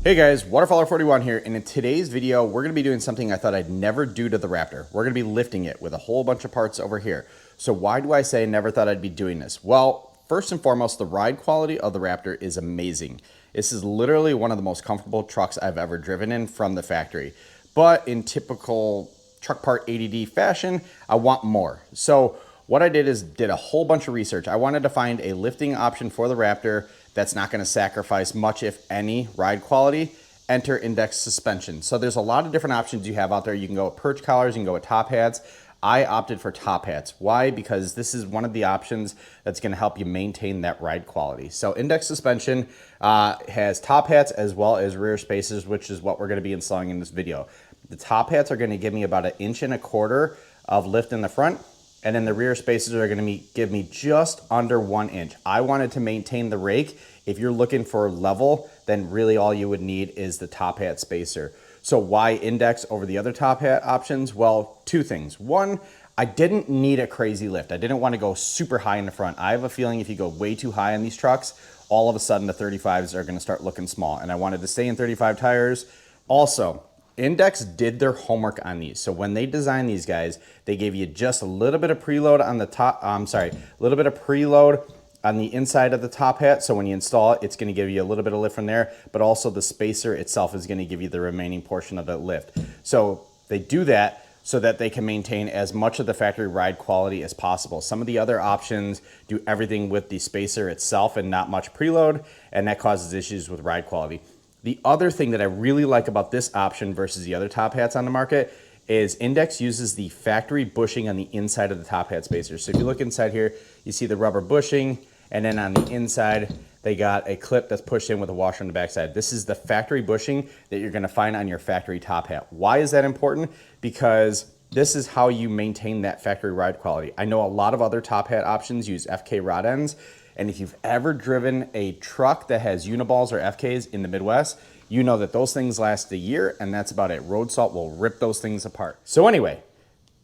Hey guys, Waterfowler41 here, and in today's video, we're going to be doing something I thought I'd never do to the Raptor. We're going to be lifting it with a whole bunch of parts over here. So why do I say I never thought I'd be doing this? Well, first and foremost, the ride quality of the Raptor is amazing. This is literally one of the most comfortable trucks I've ever driven in from the factory. But in typical truck part ADD fashion, I want more. So what I did is did a whole bunch of research. I wanted to find a lifting option for the Raptor that's not going to sacrifice much, if any, ride quality. Enter index suspension. So there's a lot of different options you have out there. You can go with perch collars, you can go with top hats. I opted for top hats. Why? Because this is one of the options that's going to help you maintain that ride quality. So index suspension has top hats as well as rear spacers, which is what we're going to be installing in this video. The top hats are going to give me about 1.25 inches of lift in the front, and then the rear spacers are going to give me just under 1 inch. I wanted to maintain the rake. If you're looking for level, then really all you would need is the top hat spacer. So why index over the other top hat options? Well, two things. One, I didn't need a crazy lift. I didn't want to go super high in the front. I have a feeling if you go way too high on these trucks, all of a sudden the 35s are going to start looking small, and I wanted to stay in 35 tires. Also, Index did their homework on these. So when they designed these guys, they gave you just a little bit of preload on the top, a little bit of preload on the inside of the top hat. So when you install it, it's going to give you a little bit of lift from there, but also the spacer itself is going to give you the remaining portion of that lift. So they do that so that they can maintain as much of the factory ride quality as possible. Some of the other options do everything with the spacer itself and not much preload, and that causes issues with ride quality. The other thing that I really like about this option versus the other top hats on the market is Index uses the factory bushing on the inside of the top hat spacers. So if you look inside here, you see the rubber bushing, and then on the inside, they got a clip that's pushed in with a washer on the backside. This is the factory bushing that you're gonna find on your factory top hat. Why is that important? Because this is how you maintain that factory ride quality. I know a lot of other top hat options use FK rod ends, and if you've ever driven a truck that has uniballs or FKs in the Midwest, you know that those things last a year, and that's about it. Road salt will rip those things apart. So anyway,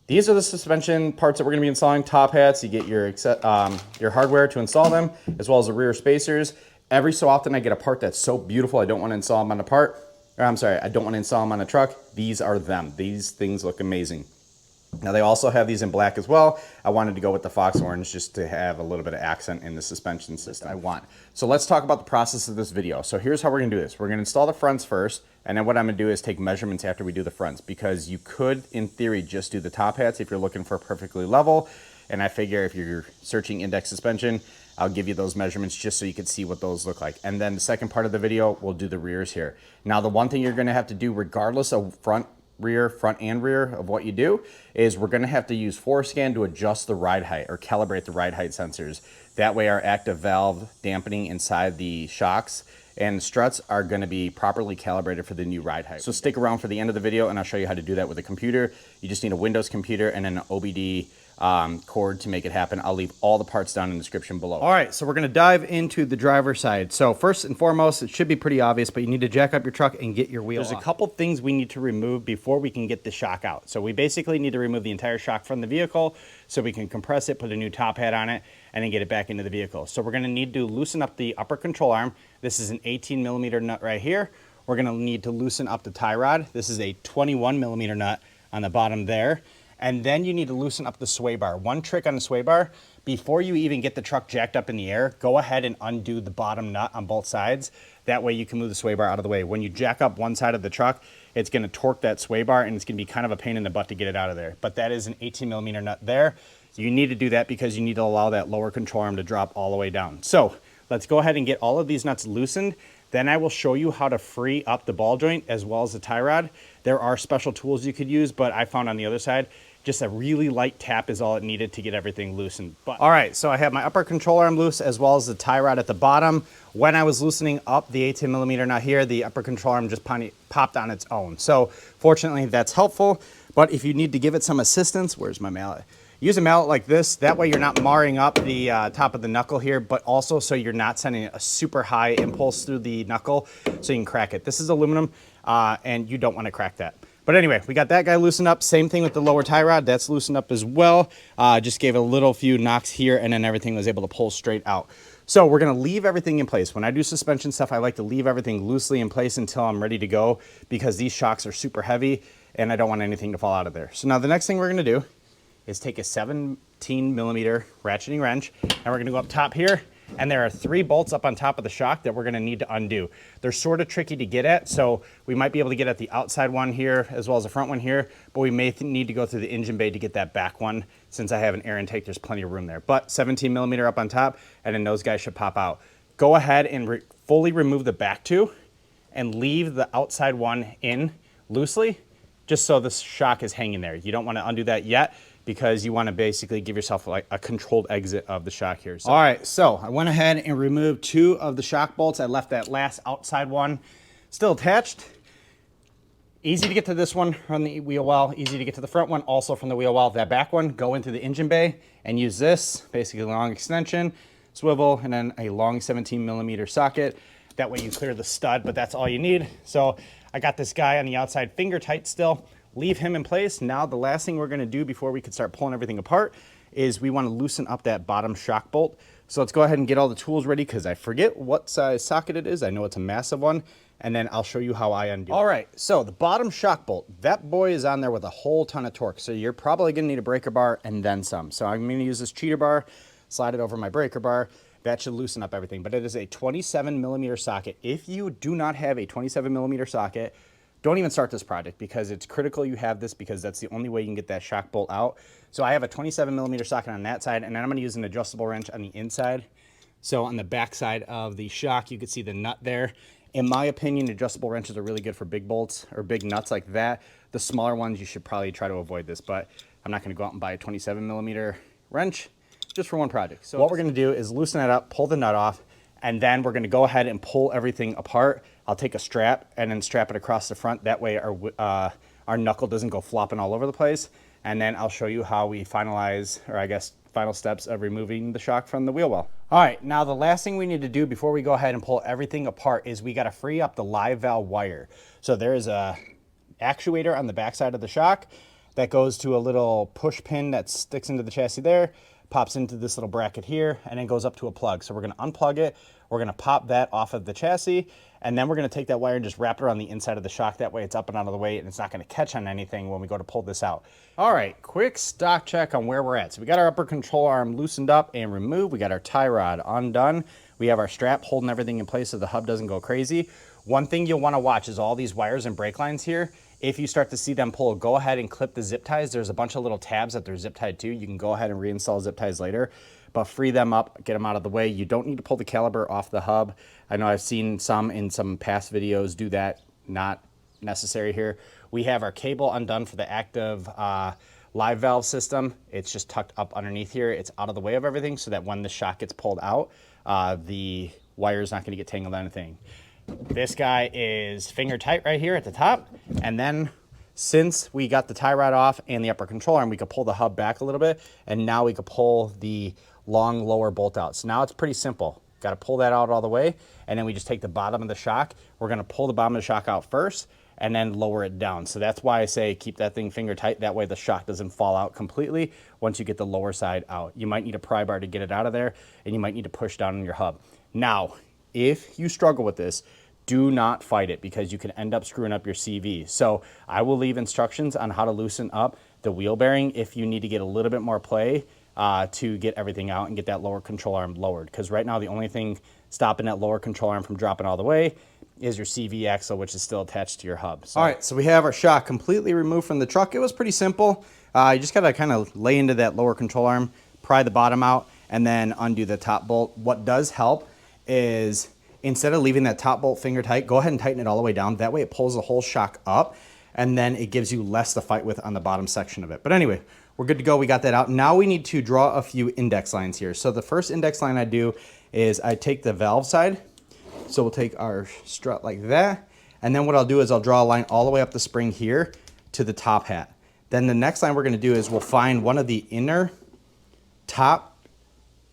these are the suspension parts that we're gonna be installing. Top hats, you get your hardware to install them, as well as the rear spacers. Every so often I get a part that's so beautiful I don't wanna install them on a part, or I'm sorry, I don't wanna install them on a truck. These are them. These things look amazing. Now they also have these in black as well. I wanted to go with the fox orange just to have a little bit of accent in the suspension system I want. So let's talk about the process of this video. So here's how we're gonna do this. We're gonna install the fronts first, and then what I'm gonna do is take measurements after we do the fronts, because you could, in theory, just do the top hats if you're looking for perfectly level. And I figure if you're searching index suspension, I'll give you those measurements just so you can see what those look like. And then the second part of the video, we'll do the rears here. Now the one thing you're gonna have to do regardless of front and rear of what you do is we're going to have to use forescan to adjust the ride height or calibrate the ride height sensors. That way our active valve dampening inside the shocks and struts are going to be properly calibrated for the new ride height. So stick around for the end of the video and I'll show you how to do that with a computer. You just need a Windows computer and an OBD cord to make it happen. I'll leave all the parts down in the description below. All right, so we're gonna dive into the driver's side. So first and foremost, it should be pretty obvious, but you need to jack up your truck and get your wheel off. There's a couple things we need to remove before we can get the shock out. So we basically need to remove the entire shock from the vehicle so we can compress it, put a new top hat on it, and then get it back into the vehicle. So we're gonna need to loosen up the upper control arm. This is an 18mm nut right here. We're gonna need to loosen up the tie rod. This is a 21mm nut on the bottom there. And then you need to loosen up the sway bar. One trick on the sway bar, before you even get the truck jacked up in the air, go ahead and undo the bottom nut on both sides. That way you can move the sway bar out of the way. When you jack up one side of the truck, it's gonna torque that sway bar and it's gonna be kind of a pain in the butt to get it out of there. But that is an 18mm nut there. You need to do that because you need to allow that lower control arm to drop all the way down. So let's go ahead and get all of these nuts loosened. Then I will show you how to free up the ball joint as well as the tie rod. There are special tools you could use, but I found on the other side, just a really light tap is all it needed to get everything loosened. But all right, so I have my upper control arm loose as well as the tie rod at the bottom. When I was loosening up the 18mm nut here, the upper control arm just popped on its own. So fortunately that's helpful, but if you need to give it some assistance, where's my mallet? Use a mallet like this. That way you're not marring up the top of the knuckle here, but also so you're not sending a super high impulse through the knuckle so you can crack it. This is aluminum and you don't want to crack that. But anyway, we got that guy loosened up. Same thing with the lower tie rod. That's loosened up as well. Just gave it a few knocks here, and then everything was able to pull straight out. So we're going to leave everything in place. When I do suspension stuff, I like to leave everything loosely in place until I'm ready to go, because these shocks are super heavy and I don't want anything to fall out of there. So now the next thing we're going to do is take a 17mm ratcheting wrench, and we're going to go up top here. And there are 3 bolts up on top of the shock that we're going to need to undo. They're sort of tricky to get at, so we might be able to get at the outside one here as well as the front one here, but we may need to go through the engine bay to get that back one. Since I have an air intake, there's plenty of room there. But 17mm up on top, and then those guys should pop out. Go ahead and fully remove the back 2 and leave the outside one in loosely, just so the shock is hanging there. You don't want to undo that yet, because you want to basically give yourself like a controlled exit of the shock here. So. All right, so I went ahead and removed 2 of the shock bolts. I left that last outside one still attached. Easy to get to this one from the wheel well, easy to get to the front one also from the wheel well. That back one, go into the engine bay and use this, basically a long extension, swivel, and then a long 17mm socket. That way you clear the stud, but that's all you need. So I got this guy on the outside finger tight still. Leave him in place. Now the last thing we're going to do before we can start pulling everything apart is we want to loosen up that bottom shock bolt. So let's go ahead and get all the tools ready, because I forget what size socket it is. I know it's a massive one, and then I'll show you how I undo it. All right, so the bottom shock bolt, that boy is on there with a whole ton of torque. So you're probably going to need a breaker bar and then some. So I'm going to use this cheater bar, slide it over my breaker bar. That should loosen up everything, but it is a 27mm socket. If you do not have a 27mm socket, don't even start this project, because it's critical you have this, because that's the only way you can get that shock bolt out. So I have a 27mm socket on that side, and then I'm going to use an adjustable wrench on the inside. So on the back side of the shock, you can see the nut there. In my opinion, adjustable wrenches are really good for big bolts or big nuts like that. The smaller ones, you should probably try to avoid this, but I'm not going to go out and buy a 27mm wrench just for one project. So what we're going to do is loosen it up, pull the nut off, and then we're going to go ahead and pull everything apart. I'll take a strap and then strap it across the front. That way our knuckle doesn't go flopping all over the place. And then I'll show you how we finalize, or I guess final steps of removing the shock from the wheel well. All right, now the last thing we need to do before we go ahead and pull everything apart is we got to free up the live valve wire. So there is a actuator on the back side of the shock that goes to a little push pin that sticks into the chassis there, pops into this little bracket here, and then goes up to a plug. So we're going to unplug it. We're going to pop that off of the chassis, and then we're going to take that wire and just wrap it around the inside of the shock. That way it's up and out of the way, and it's not going to catch on anything when we go to pull this out. All right, quick stock check on where we're at. So we got our upper control arm loosened up and removed. We got our tie rod undone. We have our strap holding everything in place so the hub doesn't go crazy. One thing you'll want to watch is all these wires and brake lines here. If you start to see them pull, go ahead and clip the zip ties. There's a bunch of little tabs that they're zip tied to. You can go ahead and reinstall zip ties later, but free them up, get them out of the way. You don't need to pull the caliper off the hub. I know I've seen some in some past videos do that, not necessary here. We have our cable undone for the active live valve system. It's just tucked up underneath here. It's out of the way of everything so that when the shock gets pulled out, the wire is not gonna get tangled on anything. This guy is finger tight right here at the top. And then since we got the tie rod off and the upper control arm, we could pull the hub back a little bit. And now we could pull the long lower bolt out. So now it's pretty simple. Got to pull that out all the way. And then we just take the bottom of the shock. We're going to pull the bottom of the shock out first and then lower it down. So that's why I say keep that thing finger tight. That way the shock doesn't fall out completely once you get the lower side out. You might need a pry bar to get it out of there, and you might need to push down on your hub. Now, if you struggle with this, do not fight it, because you can end up screwing up your CV. So I will leave instructions on how to loosen up the wheel bearing if you need to get a little bit more play to get everything out and get that lower control arm lowered. Because right now the only thing stopping that lower control arm from dropping all the way is your CV axle, which is still attached to your hub. So. All right, so we have our shock completely removed from the truck. It was pretty simple. You just gotta kind of lay into that lower control arm, pry the bottom out, and then undo the top bolt. What does help is instead of leaving that top bolt finger tight, go ahead and tighten it all the way down. That way it pulls the whole shock up, and then it gives you less to fight with on the bottom section of it. But anyway, we're good to go. We got that out. Now we need to draw a few index lines here. So the first index line I do is I take the valve side. So we'll take our strut like that. And then what I'll do is I'll draw a line all the way up the spring here to the top hat. Then the next line we're gonna do is we'll find one of the inner top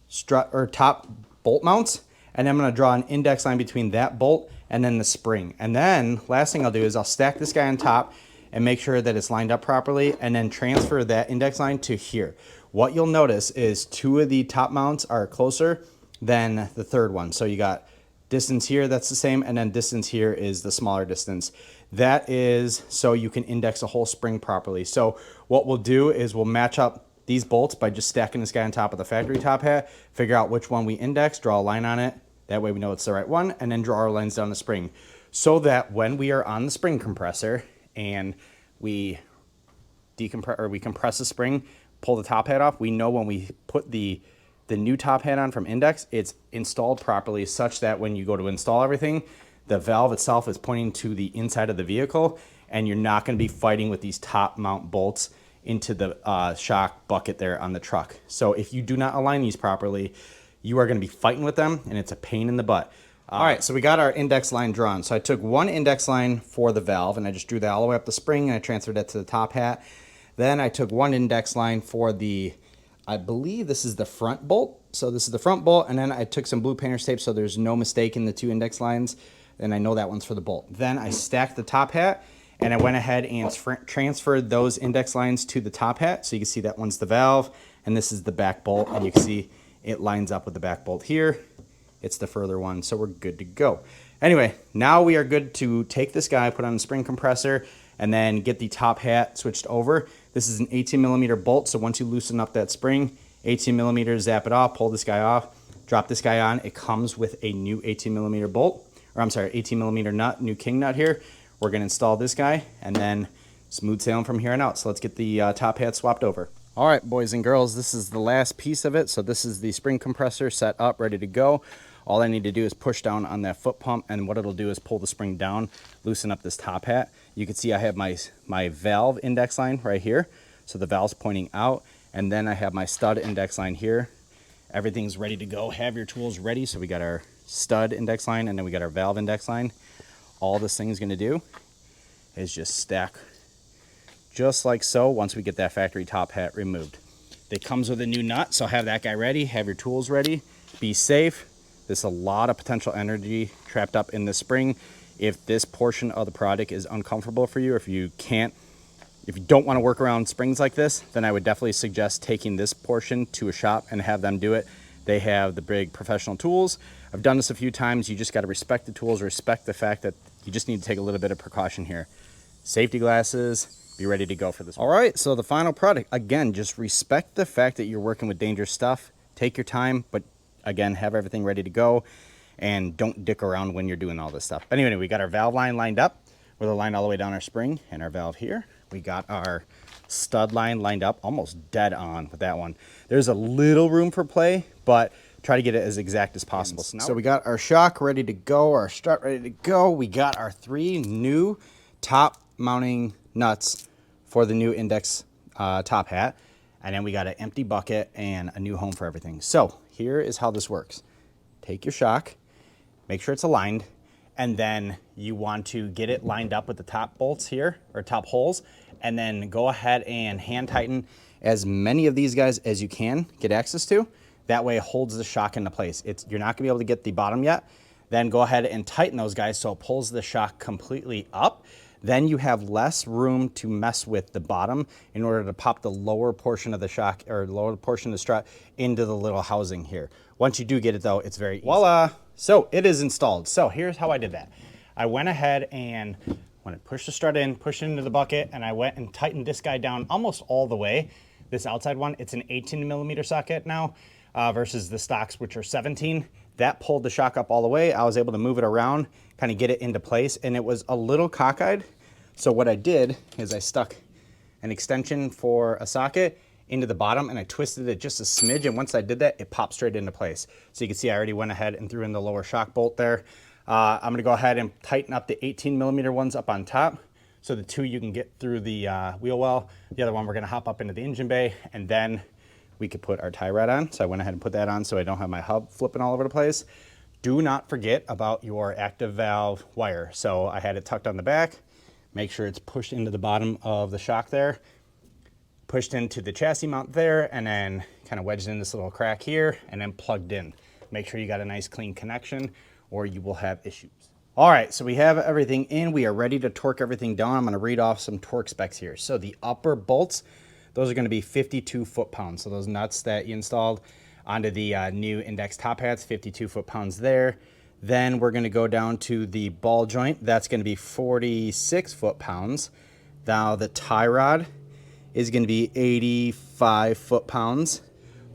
strut or top bolt mounts, and I'm gonna draw an index line between that bolt and then the spring. And then last thing I'll do is I'll stack this guy on top, and make sure that it's lined up properly, and then transfer that index line to here. What you'll notice is 2 of the top mounts are closer than the third one. So you got distance here, that's the same, and then distance here is the smaller distance. That is so you can index a whole spring properly. So what we'll do is we'll match up these bolts by just stacking this guy on top of the factory top hat, figure out which one we index, draw a line on it. That way we know it's the right one, and then draw our lines down the spring, so that when we are on the spring compressor and we decompress or we compress the spring, pull the top hat off, we know when we put the new top hat on from index, it's installed properly such that when you go to install everything, the valve itself is pointing to the inside of the vehicle, and you're not going to be fighting with these top mount bolts into the shock bucket there on the truck. So if you do not align these properly, you are going to be fighting with them, and it's a pain in the butt. All right, so we got our index line drawn. So I took one index line for the valve, and I just drew that all the way up the spring, and I transferred that to the top hat. Then I took one index line for the, I believe this is the front bolt. So this is the front bolt, and then I took some blue painter's tape so there's no mistake in the 2 index lines, and I know that one's for the bolt. Then I stacked the top hat, and I went ahead and transferred those index lines to the top hat. So you can see that one's the valve, and this is the back bolt, and you can see it lines up with the back bolt here. It's the further one, so we're good to go. Anyway, now we are good to take this guy, put on the spring compressor, and then get the top hat switched over. This is an 18mm bolt, so once you loosen up that spring, 18mm, zap it off, pull this guy off, drop this guy on. It comes with a new 18mm bolt, or I'm sorry, 18mm nut, new king nut here. We're gonna install this guy, and then smooth sailing from here on out. So let's get the top hat swapped over. All right, boys and girls, this is the last piece of it. So this is the spring compressor set up, ready to go. All I need to do is push down on that foot pump, and what it'll do is pull the spring down, loosen up this top hat. You can see I have my valve index line right here. So the valve's pointing out, and then I have my stud index line here. Everything's ready to go. Have your tools ready. So we got our stud index line, and then we got our valve index line. All this thing's gonna do is just stack just like so once we get that factory top hat removed. It comes with a new nut, so have that guy ready, have your tools ready, be safe. There's a lot of potential energy trapped up in the spring. If this portion of the product is uncomfortable for you, if you don't want to work around springs like this, then I would definitely suggest taking this portion to a shop and have them do it. They have the big professional tools. I've done this a few times. You just got to respect the tools, respect the fact that you just need to take a little bit of precaution here. Safety glasses, be ready to go for this one. All right, so the final product, again, just respect the fact that you're working with dangerous stuff. Take your time, but again, have everything ready to go, and don't dick around when you're doing all this stuff. But anyway, we got our valve line lined up with a line all the way down our spring and our valve here. We got our stud line lined up, almost dead on with that one. There's a little room for play, but try to get it as exact as possible. So we got our shock ready to go, our strut ready to go. We got our 3 new top mounting nuts for the new index top hat. And then we got an empty bucket and a new home for everything. So here is how this works. Take your shock, make sure it's aligned, and then you want to get it lined up with the top bolts here, or top holes, and then go ahead and hand tighten as many of these guys as you can get access to. That way it holds the shock into place. You're not gonna be able to get the bottom yet. Then go ahead and tighten those guys so it pulls the shock completely up. Then you have less room to mess with the bottom in order to pop the lower portion of the shock, or lower portion of the strut, into the little housing here. Once you do get it though, it's very easy. Voila! So it is installed. So here's how I did that. I went ahead and when I pushed the strut in, pushed it into the bucket, and I went and tightened this guy down almost all the way. This outside one, it's an 18mm socket now versus the stocks, which are 17. That pulled the shock up all the way. I was able to move it around, kind of get it into place, and it was a little cockeyed. So what I did is I stuck an extension for a socket into the bottom, and I twisted it just a smidge, and once I did that, it popped straight into place. So you can see I already went ahead and threw in the lower shock bolt there. I'm gonna go ahead and tighten up the 18mm ones up on top. So the 2 you can get through the wheel well. The other one we're gonna hop up into the engine bay, and then we could put our tie rod on. So I went ahead and put that on so I don't have my hub flipping all over the place. Do not forget about your active valve wire. So I had it tucked on the back. Make sure it's pushed into the bottom of the shock there, pushed into the chassis mount there, and then kind of wedged in this little crack here, and then plugged in. Make sure you got a nice clean connection or you will have issues. All right, so we have everything in. We are ready to torque everything down. I'm going to read off some torque specs here. So the upper bolts, those are going to be 52 foot-pounds. So those nuts that you installed onto the new index top hats, 52 foot-pounds there. Then we're going to go down to the ball joint. That's going to be 46 foot-pounds. Now the tie rod is going to be 85 foot-pounds.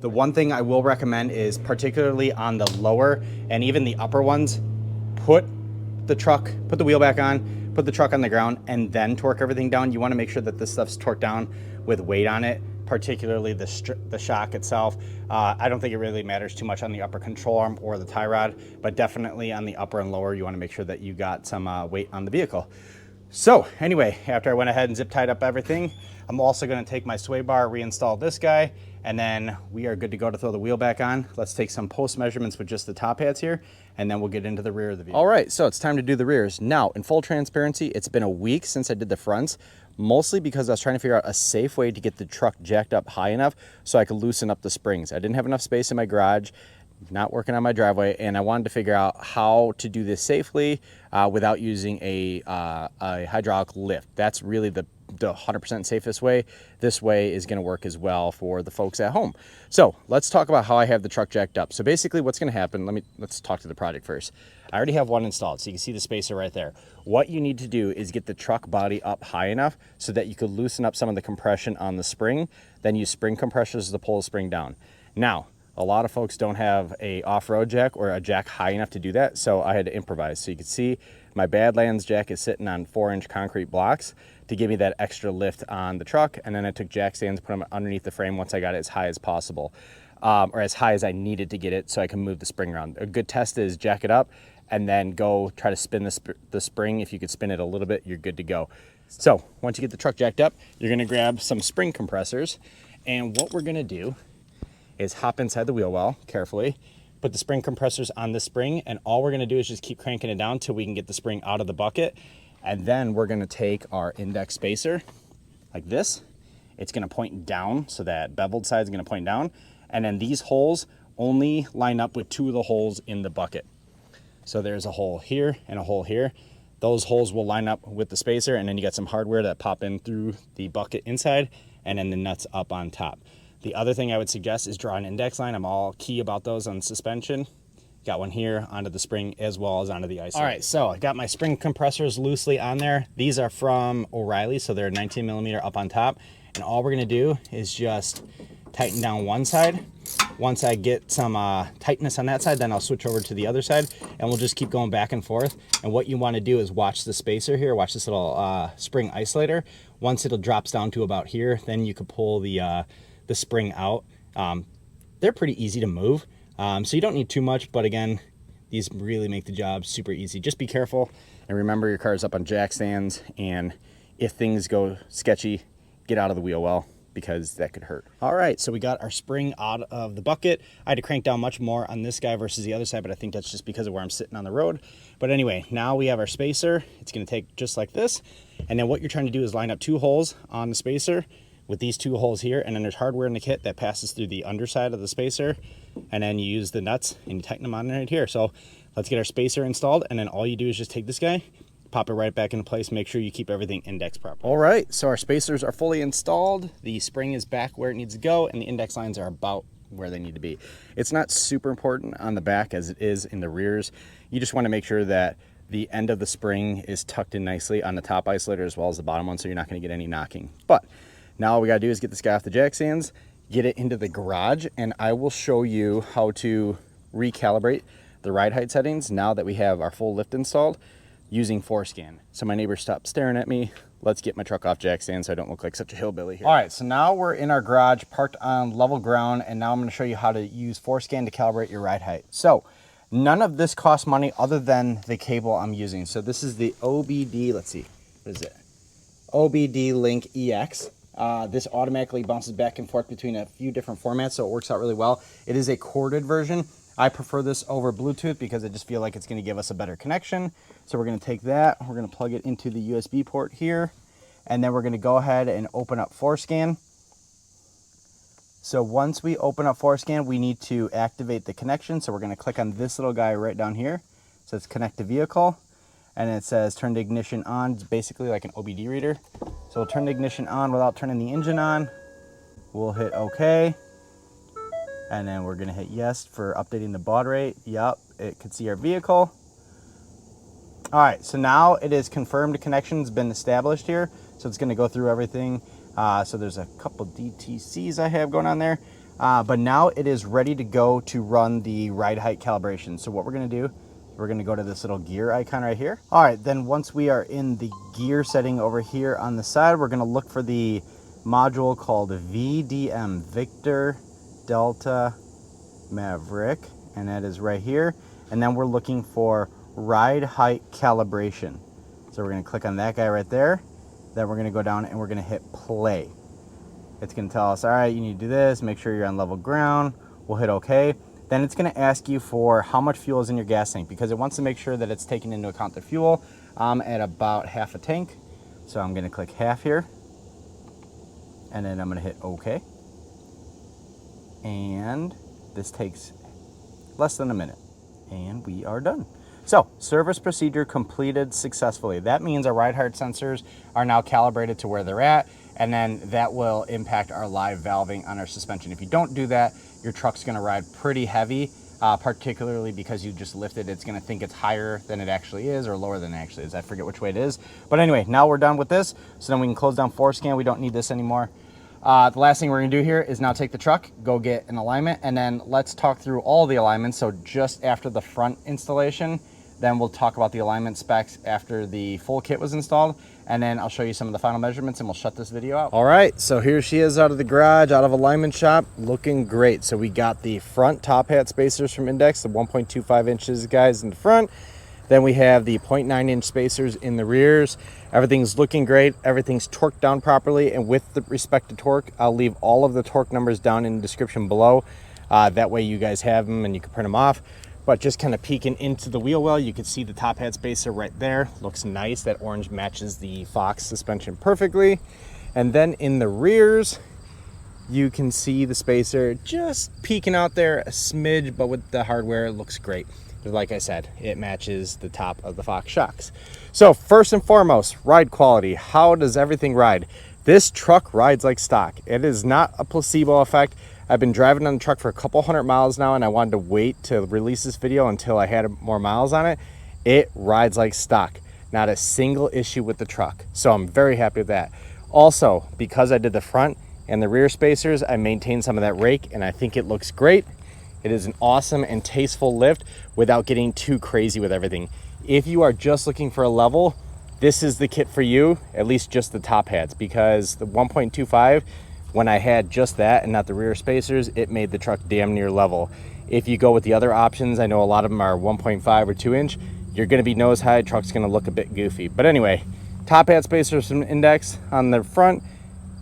The one thing I will recommend is, particularly on the lower and even the upper ones, put the wheel back on, put the truck on the ground, and then torque everything down. You want to make sure that this stuff's torqued down with weight on it, particularly the shock itself. I don't think it really matters too much on the upper control arm or the tie rod, but definitely on the upper and lower, you want to make sure that you got some weight on the vehicle. So anyway, after I went ahead and zip tied up everything, I'm also going to take my sway bar, reinstall this guy, and then we are good to go to throw the wheel back on. Let's take some post measurements with just the top hats here, and then we'll get into the rear of the vehicle. All right, so it's time to do the rears. Now, in full transparency, it's been a week since I did the fronts, mostly because I was trying to figure out a safe way to get the truck jacked up high enough so I could loosen up the springs. I didn't have enough space in my garage, not working on my driveway, and I wanted to figure out how to do this safely without using a hydraulic lift. That's really the 100% safest way. This way is going to work as well for the folks at home. So let's talk about how I have the truck jacked up. So basically what's going to happen, let's talk to the project first. I already have one installed, so you can see the spacer right there. What you need to do is get the truck body up high enough so that you could loosen up some of the compression on the spring, then use spring compressors to pull the spring down. Now, a lot of folks don't have a off-road jack or a jack high enough to do that, so I had to improvise. So you can see my Badlands jack is sitting on 4-inch concrete blocks to give me that extra lift on the truck, and then I took jack stands, put them underneath the frame once I got it as high as possible, or as high as I needed to get it so I can move the spring around. A good test is jack it up and then go try to spin the spring. If you could spin it a little bit, you're good to go. So once you get the truck jacked up, you're gonna grab some spring compressors, and what we're gonna do is hop inside the wheel well carefully, put the spring compressors on the spring, and all we're gonna do is just keep cranking it down till we can get the spring out of the bucket. And then we're gonna take our index spacer like this. It's gonna point down, so that beveled side is gonna point down. And then these holes only line up with 2 of the holes in the bucket. So there's a hole here and a hole here. Those holes will line up with the spacer, and then you got some hardware that pop in through the bucket inside, and then the nuts up on top. The other thing I would suggest is draw an index line. I'm all key about those on suspension. Got one here onto the spring as well as onto the ice. All right, so I got my spring compressors loosely on there. These are from O'Reilly, so they're 19 millimeter up on top. And all we're gonna do is just tighten down one side. Once I get some tightness on that side, then I'll switch over to the other side, and we'll just keep going back and forth. And what you wanna do is watch the spacer here, watch this little spring isolator. Once it drops down to about here, then you could pull the spring out. They're pretty easy to move. So you don't need too much, but again, these really make the job super easy. Just be careful, and remember your car's up on jack stands, and if things go sketchy, get out of the wheel well, because that could hurt. All right, so we got our spring out of the bucket. I had to crank down much more on this guy versus the other side, but I think that's just because of where I'm sitting on the road. But anyway, now we have our spacer. It's gonna take just like this, and then what you're trying to do is line up 2 holes on the spacer with these 2 holes here, and then there's hardware in the kit that passes through the underside of the spacer, and then you use the nuts and you tighten them on right here. So let's get our spacer installed, and then all you do is just take this guy, pop it right back into place, make sure you keep everything indexed properly. All right, so our spacers are fully installed, the spring is back where it needs to go, and the index lines are about where they need to be. It's not super important on the back as it is in the rears. You just want to make sure that the end of the spring is tucked in nicely on the top isolator as well as the bottom one, so you're not going to get any knocking. But now all we gotta do is get this guy off the jack stands, get it into the garage, and I will show you how to recalibrate the ride height settings now that we have our full lift installed using FORScan. So my neighbor stopped staring at me. Let's get my truck off jack stand so I don't look like such a hillbilly here. All right, so now we're in our garage, parked on level ground, and now I'm gonna show you how to use FORScan to calibrate your ride height. So none of this costs money other than the cable I'm using. So this is the OBD, let's see, what is it? OBD Link EX. This automatically bounces back and forth between a few different formats, so it works out really well. It is a corded version. I prefer this over Bluetooth because I just feel like it's going to give us a better connection. So we're going to take that, we're going to plug it into the USB port here, and then we're going to go ahead and open up FORScan. So once we open up FORScan, we need to activate the connection. So we're going to click on this little guy right down here. So it's connect to vehicle. and it says turn the ignition on. It's basically like an OBD reader. So we'll turn the ignition on without turning the engine on. We'll hit OK. And then we're gonna hit yes for updating the baud rate. Yup, it could see our vehicle. All right, so now it is confirmed the connection's been established here. So it's gonna go through everything. So there's a couple DTCs I have going on there. But now it is ready to go to run the ride height calibration. So what we're gonna do, we're gonna go to this little gear icon right here. All right, then once we are in the gear setting over here on the side, we're gonna look for the module called VDM, Victor Delta Maverick, and that is right here. And then we're looking for ride height calibration. So we're gonna click on that guy right there. Then we're gonna go down and we're gonna hit play. It's gonna tell us, all right, you need to do this, make sure you're on level ground. We'll hit okay. Then it's gonna ask you for how much fuel is in your gas tank, because it wants to make sure that it's taking into account the fuel. I'm at about half a tank. So I'm gonna click half here. And then I'm gonna hit okay. And this takes less than a minute, and we are done. So service procedure completed successfully. That means our ride height sensors are now calibrated to where they're at, and then that will impact our live valving on our suspension. If you don't do that, your truck's gonna ride pretty heavy, particularly because you just lifted. It's gonna think it's higher than it actually is, or lower than it actually is. I forget which way it is. But anyway, now we're done with this. So then we can close down FORScan. We don't need this anymore. The last thing we're gonna do here is now take the truck, go get an alignment, and then let's talk through all the alignments. So just after the front installation, then we'll talk about the alignment specs after the full kit was installed, and then I'll show you some of the final measurements and we'll shut this video out. All right, so here she is out of the garage, out of alignment shop, looking great. So we got the front top hat spacers from Index, the 1.25 inches guys in the front. Then we have the 0.9 inch spacers in the rears. Everything's looking great. Everything's torqued down properly. And with the respect to torque, I'll leave all of the torque numbers down in the description below. That way you guys have them and you can print them off. But just kind of peeking into the wheel well, you can see the top hat spacer right there. Looks nice. That orange matches the Fox suspension perfectly. And then in the rears, you can see the spacer just peeking out there a smidge, but with the hardware, it looks great. Like I said, it matches the top of the Fox shocks. So first and foremost, ride quality. How does everything ride? This truck rides like stock. It is not a placebo effect. I've been driving on the truck for a couple hundred miles now, and I wanted to wait to release this video until I had more miles on it. It rides like stock. Not a single issue with the truck. So I'm very happy with that. Also, because I did the front and the rear spacers, I maintained some of that rake, and I think it looks great. It is an awesome and tasteful lift without getting too crazy with everything. If you are just looking for a level, this is the kit for you, at least just the top hats, because the 1.25, when I had just that and not the rear spacers, it made the truck damn near level. If you go with the other options, I know a lot of them are 1.5 or 2 inch, you're gonna be nose high, truck's gonna look a bit goofy. But anyway, top hat spacers from Index on the front,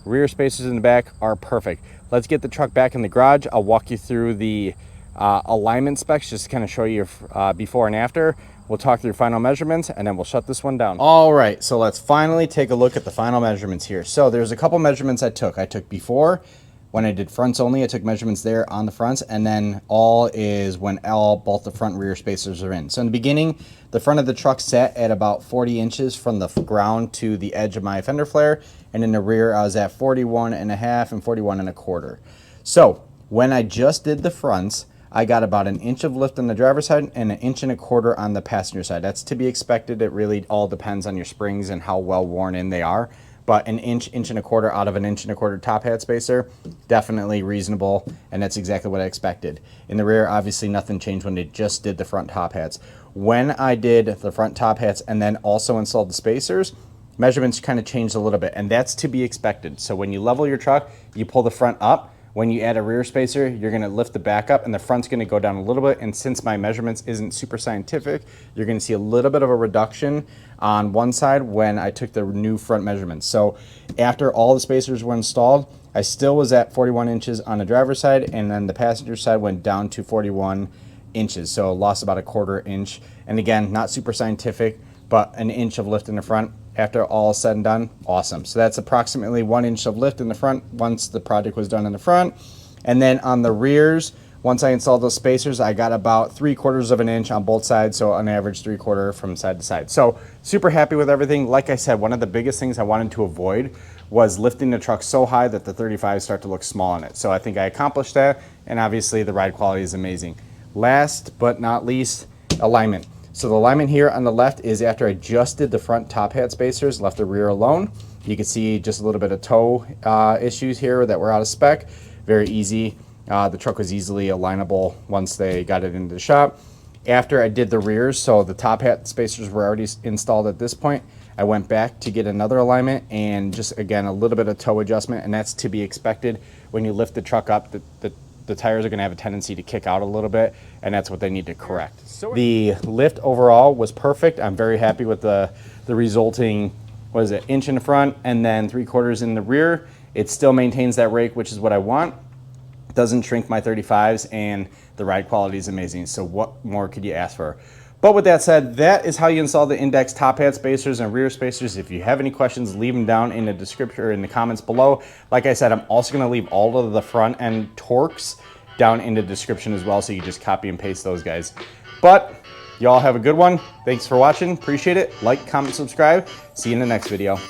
rear spacers in the back are perfect. Let's get the truck back in the garage. I'll walk you through the alignment specs, just to kind of show you before and after. We'll talk through final measurements, and then we'll shut this one down. All right, so let's finally take a look at the final measurements here. So there's a couple measurements I took. I took before, when I did fronts only, I took measurements there on the fronts, and then all is when both the front and rear spacers are in. So in the beginning, the front of the truck sat at about 40 inches from the ground to the edge of my fender flare, and in the rear, I was at 41.5 and 41.25. So when I just did the fronts, I got about 1 inch of lift on the driver's side and 1.25 inches on the passenger side. That's to be expected. It really all depends on your springs and how well worn in they are. But 1 inch, 1.25 inches out of 1.25 inch top hat spacer, definitely reasonable, and that's exactly what I expected. In the rear, obviously nothing changed when they just did the front top hats. When I did the front top hats and then also installed the spacers, measurements kind of changed a little bit, and that's to be expected. So when you level your truck, you pull the front up. When you add a rear spacer, you're gonna lift the back up and the front's gonna go down a little bit. And since my measurements isn't super scientific, you're gonna see a little bit of a reduction on one side when I took the new front measurements. So after all the spacers were installed, I still was at 41 inches on the driver's side, and then the passenger side went down to 41 inches. So lost about 1/4 inch. And again, not super scientific, but 1 inch of lift in the front. After all is said and done, awesome. So that's approximately 1 inch of lift in the front once the project was done in the front. And then on the rears, Once I installed those spacers, I got about 3/4 of an inch on both sides, so on average 3/4 from side to side. So super happy with everything. Like I said, one of the biggest things I wanted to avoid was lifting the truck so high that the 35s start to look small in it. So I think I accomplished that, and obviously the ride quality is amazing. Last but not least, alignment. So the alignment here on the left is after I just did the front top hat spacers, left the rear alone. You can see just a little bit of toe issues here that were out of spec. Very easy. The truck was easily alignable once they got it into the shop. After I did the rears, so the top hat spacers were already installed at this point, I went back to get another alignment and just, again, a little bit of toe adjustment, and that's to be expected. When you lift the truck up, the tires are going to have a tendency to kick out a little bit, and that's what they need to correct. The lift overall was perfect. I'm very happy with the resulting, what is it, inch in the front and then 3/4 in the rear. It still maintains that rake, which is what I want. Doesn't shrink my 35s, and the ride quality is amazing. So what more could you ask for? But with that said, that is how you install the index top hat spacers and rear spacers. If you have any questions, leave them down in the description or in the comments below. Like I said, I'm also going to leave all of the front end torques down in the description as well, so you just copy and paste those guys. But y'all have a good one. Thanks for watching. Appreciate it. Like, comment, subscribe. See you in the next video.